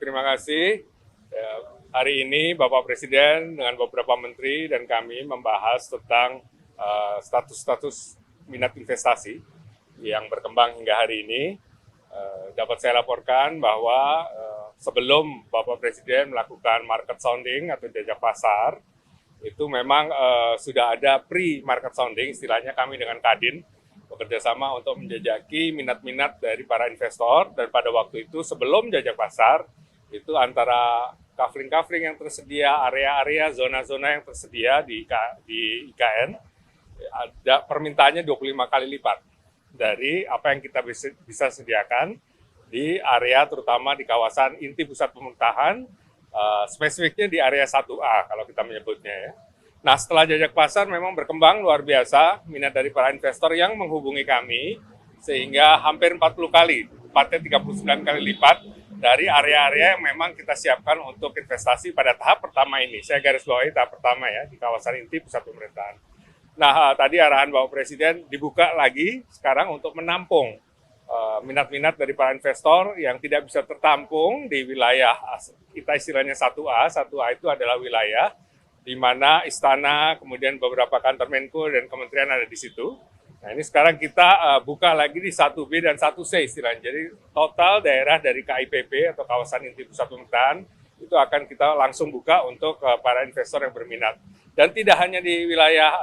terima kasih. Ya, hari ini Bapak Presiden dengan beberapa menteri dan kami membahas tentang status-status minat investasi yang berkembang hingga hari ini. Dapat saya laporkan bahwa sebelum Bapak Presiden melakukan market sounding atau jajak pasar, itu memang sudah ada pre-market sounding, istilahnya kami dengan Kadin, bekerja sama untuk menjajaki minat-minat dari para investor, dan pada waktu itu sebelum jajak pasar, itu antara kafling-kafling yang tersedia, area-area, zona-zona yang tersedia di IKN, ada permintaannya 25 kali lipat dari apa yang kita bisa sediakan di area, terutama di kawasan inti pusat pemerintahan, spesifiknya di area 1A kalau kita menyebutnya ya. Nah, setelah jajak pasar memang berkembang luar biasa minat dari para investor yang menghubungi kami, sehingga hampir 40 kali, tepatnya 39 kali lipat dari area-area yang memang kita siapkan untuk investasi pada tahap pertama ini. Saya garis bawahi tahap pertama ya, di kawasan inti pusat pemerintahan. Nah, tadi arahan Bapak Presiden dibuka lagi sekarang untuk menampung minat-minat dari para investor yang tidak bisa tertampung di wilayah, kita istilahnya 1A. 1A itu adalah wilayah di mana istana, kemudian beberapa kantor Menko dan kementerian ada di situ. Nah, ini sekarang kita buka lagi di 1B dan 1C istilahnya. Jadi total daerah dari KIPP atau kawasan inti pusat pemerintahan itu akan kita langsung buka untuk para investor yang berminat. Dan tidak hanya di wilayah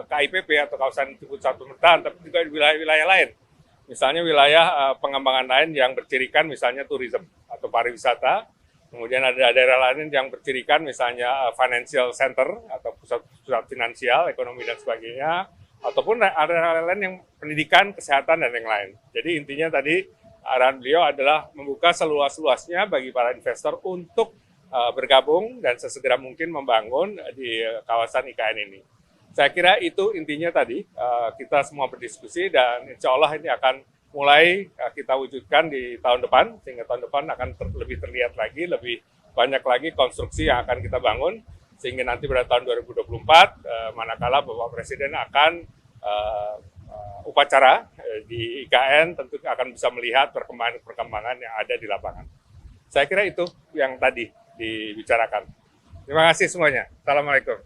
KIPP atau kawasan inti pusat pemerintahan, tapi juga di wilayah-wilayah lain. Misalnya wilayah pengembangan lain yang bercirikan misalnya tourism atau pariwisata. Kemudian ada daerah lain yang bercirikan misalnya financial center atau pusat finansial, ekonomi dan sebagainya, ataupun daerah lain yang pendidikan, kesehatan dan yang lain. Jadi intinya tadi arahan beliau adalah membuka seluas-luasnya bagi para investor untuk bergabung dan sesegera mungkin membangun di kawasan IKN ini. Saya kira itu intinya tadi, kita semua berdiskusi dan insya Allah ini akan mulai kita wujudkan di tahun depan, sehingga tahun depan akan lebih terlihat lagi, lebih banyak lagi konstruksi yang akan kita bangun, sehingga nanti pada tahun 2024, manakala Bapak Presiden akan upacara di IKN, tentu akan bisa melihat perkembangan yang ada di lapangan. Saya kira itu yang tadi dibicarakan. Terima kasih semuanya. Assalamualaikum.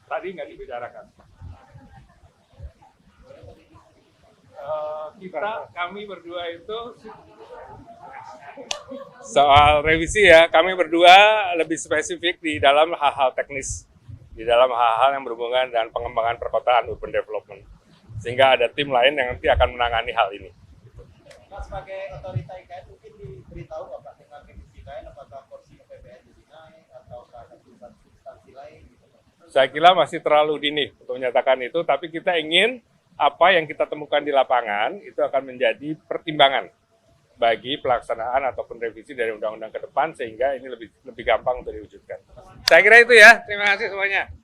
Tadi nggak dibicarakan. Kami berdua itu soal revisi ya, kami berdua lebih spesifik di dalam hal-hal teknis, di dalam hal-hal yang berhubungan dengan pengembangan perkotaan, urban development, sehingga ada tim lain yang nanti akan menangani hal ini. Mas, sebagai otorita IKN mungkin diberitahu nggak Pak dengan revisi IKN, apakah porsi PPN jadi naik atau ada substansi lain gitu? Saya kira masih terlalu dini untuk menyatakan itu, tapi kita ingin apa yang kita temukan di lapangan itu akan menjadi pertimbangan bagi pelaksanaan ataupun revisi dari undang-undang ke depan, sehingga ini lebih gampang untuk diwujudkan. Saya kira itu ya. Terima kasih semuanya.